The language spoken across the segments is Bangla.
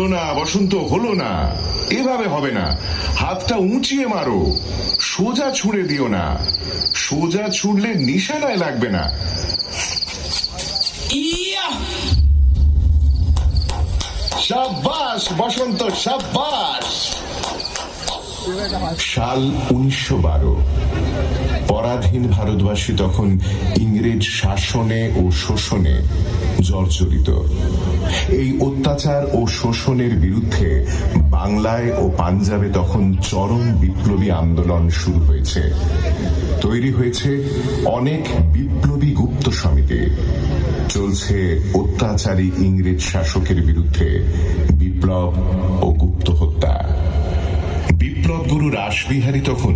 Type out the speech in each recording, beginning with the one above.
হলো না বসন্ত, হলো না, এভাবে হবে না। হাতটা উঁচিয়ে মারো, সোজা ছুঁড়ে দিও না। সোজা ছুঁড়লে নিশানায় লাগবে না। সাব্বাস বসন্ত, সাব্বাস। সাল 1912। পরাধীন ভারতবাসী তখন ইংরেজ শাসনে ও শোষণে জর্জরিত। এই অত্যাচার ও শোষণের বিরুদ্ধে বাংলায় ও পাঞ্জাবে তখন চরম বিপ্লবী আন্দোলন শুরু হয়েছে। তৈরি হয়েছে অনেক বিপ্লবী গুপ্ত সমিতি। চলছে অত্যাচারী ইংরেজ শাসকের বিরুদ্ধে বিপ্লব ও গুপ্ত হত্যা। বিপ্লব গুরু রাসবিহারী তখন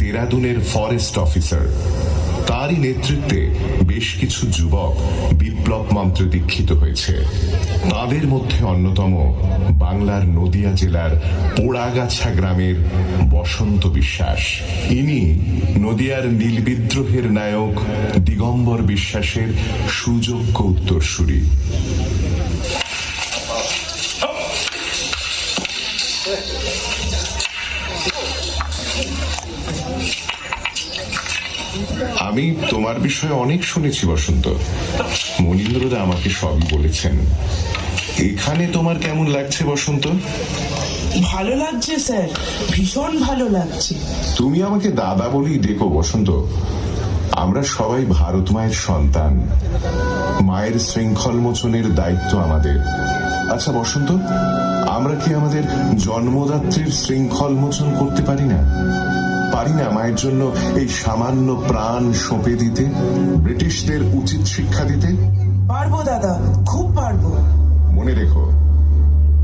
দেরাদুনের ফরেস্ট অফিসার। তারই নেতৃত্বে বেশ কিছু যুবক বিপ্লব মন্ত্রে দীক্ষিত হয়েছে। তাদের মধ্যে অন্যতম বাংলার নদিয়া জেলার পোড়াগাছা গ্রামের বসন্ত বিশ্বাস। ইনি নদিয়ার নীল বিদ্রোহের নায়ক দিগম্বর বিশ্বাসের সুযোগ্য উত্তরসূরি। আমি তোমার বিষয়ে অনেক শুনেছি বসন্ত। মনীন্দ্রদা আমাকে সবই বলেছেন। এখানে তোমার কেমন লাগছে বসন্ত? ভালো লাগছে স্যার, ভীষণ ভালো লাগছে। তুমি আমাকে দাদা বলেই ডেকো বসন্ত। আমরা সবাই ভারত মায়ের সন্তান। মায়ের শৃঙ্খল মোচনের দায়িত্ব আমাদের। আচ্ছা বসন্ত, আমরা কি আমাদের জন্মদাত্রীর শৃঙ্খল মোচন করতে পারি না? পারি না মায়ের জন্য এই সামান্য প্রাণ সঁপে দিতে, ব্রিটিশদের উচিত শিক্ষা দিতে? পারবো দাদা, খুব পারবো। মনে রেখো,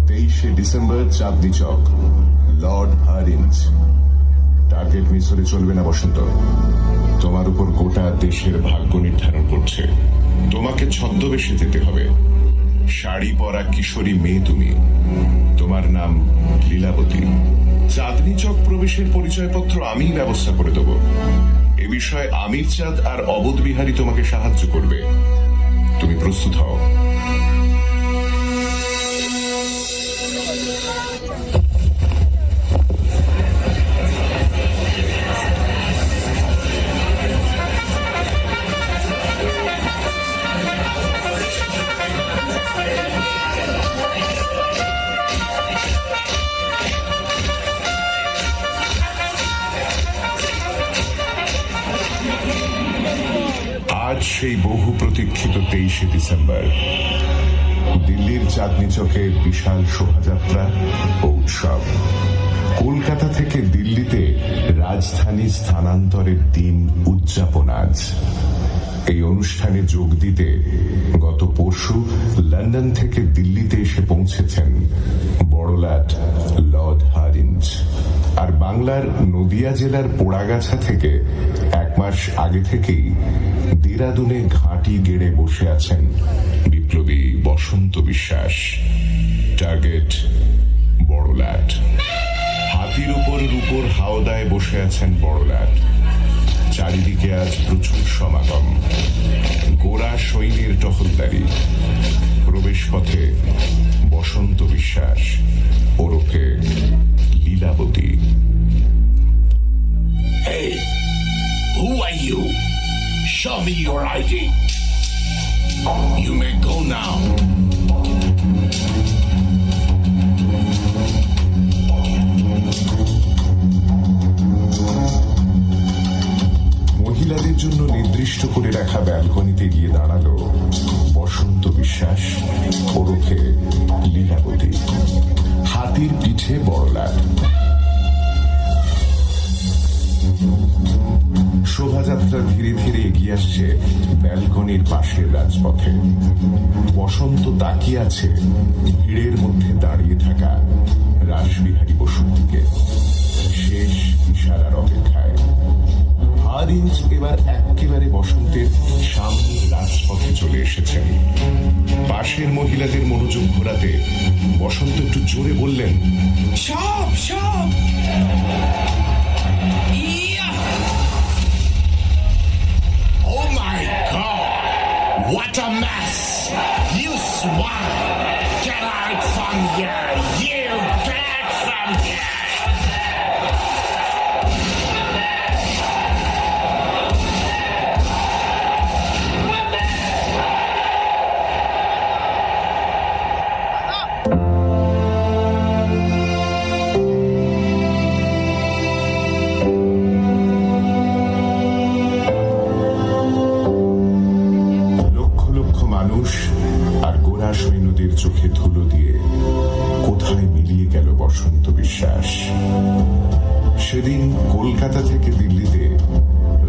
23শে December, Chandni Chowk, Lord হারিঞ্জ। Target miss হলে চলবে না বসন্ত। তোমার উপর গোটা দেশের ভাগ্য নির্ধারণ করছে। তোমাকে ছদ্মবেশে যেতে হবে। শাড়ি পরা কিশোরী মেয়ে তুমি। তোমার নাম লীলাবতী। চাঁদনি চক প্রবেশের পরিচয়পত্র আমি ব্যবস্থা করে দেব। এ বিষয়ে আমির চাঁদ আর অবোধ বিহারী তোমাকে সাহায্য করবে। তুমি প্রস্তুত হও। আজ সেই বহু প্রতীক্ষিত 23শে ডিসেম্বর। দিল্লির চাঁদনি চকে বিশাল শোভাযাত্রা ও উৎসব। কলকাতা থেকে দিল্লিতে রাজধানী স্থানান্তরের দিন উদযাপন আজ। এই অনুষ্ঠানে যোগ দিতে গত পরশু লন্ডন থেকে দিল্লিতে এসে পৌঁছেছেন বড়লাট লর্ড হারিঞ্জ। আর বাংলার নদিয়া জেলার পোড়াগাছা থেকে 1 মাস আগে থেকেই দেরাদুনে ঘাঁটি গেড়ে বসে আছেন বিপ্লবী বসন্ত বিশ্বাস। টার্গেট বড়লাট। হাতির উপর হাওদায় বসে আছেন বড়লাট। চারিদিকে আজ প্রচুর সমাগম। গোরা সৈন্যের টহলদারি। প্রবেশ পথে বসন্ত বিশ্বাস ওরফে Lilavati. Hey, who are you? Show me your ID. You may go now. মহিলাদের জন্য নির্দিষ্ট করে রাখা ব্যালকনিতে গিয়ে দাঁড়ালো বসন্ত বিশ্বাস ওরফে লীলাবতী। হাতির পিঠে বড়লাট। শোভাযাত্রা ধীরে ধীরে এগিয়ে আসছে ব্যালকনির পাশের রাজপথে। বসন্ত তাকিয়ে আছে ভিড়ের মধ্যে দাঁড়িয়ে থাকা রাসবিহারী বসুর দিকে, শেষ ইশারার অপেক্ষায়। হারিঞ্জ এবার একেবারে বসন্তের সামনের রাজপথে চলে এসেছেন। পাশের মহিলাদের মনোযোগ ঘোরাতে বসন্ত একটু জোরে বললেন, সব সব। Oh my God! What a mess! You swine! Get out from here, গোড়া সৈন্যদের চোখে ধুলো দিয়ে কোথায় মিলিয়ে গেল বসন্ত বিশ্বাস। সেদিন কলকাতা থেকে দিল্লিতে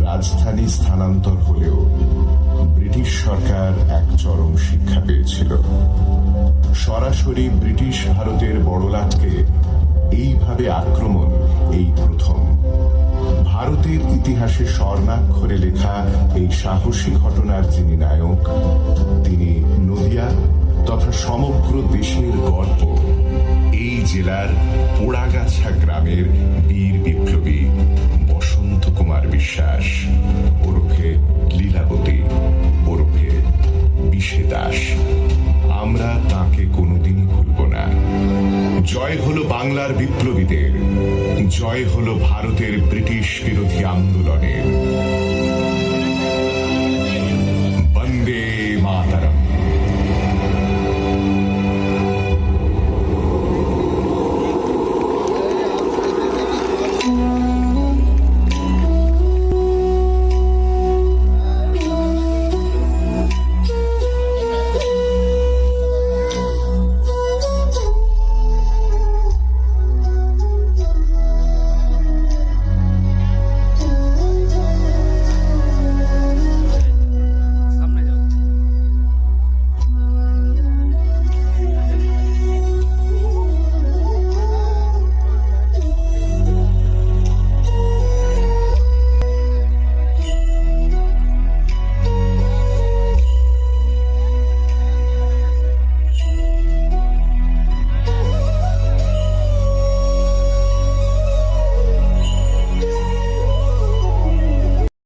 রাজধানী স্থানান্তর হলেও ব্রিটিশ সরকার এক চরম শিক্ষা পেয়েছিল। সরাসরি ব্রিটিশ ভারতের বড়লাটকে এইভাবে আক্রমণ এই প্রথম। ভারতের ইতিহাসে স্বর্ণাক্ষরে লেখা এই সাহসী ঘটনার যিনি নায়ক, তিনি নদিয়া তথা সমগ্র দেশের গর্ব, এই জেলার পোড়াগাছা গ্রামের বীর বিপ্লবী বসন্ত কুমার বিশ্বাস ওরফে লীলাবতী ওরফে বিশে দাস। আমরা তাকে কোনোদিনই ভুলব না। জয় হলো বাংলার বিপ্লবীদের, জয় হলো ভারতের ব্রিটিশ বিরোধী আন্দোলনের।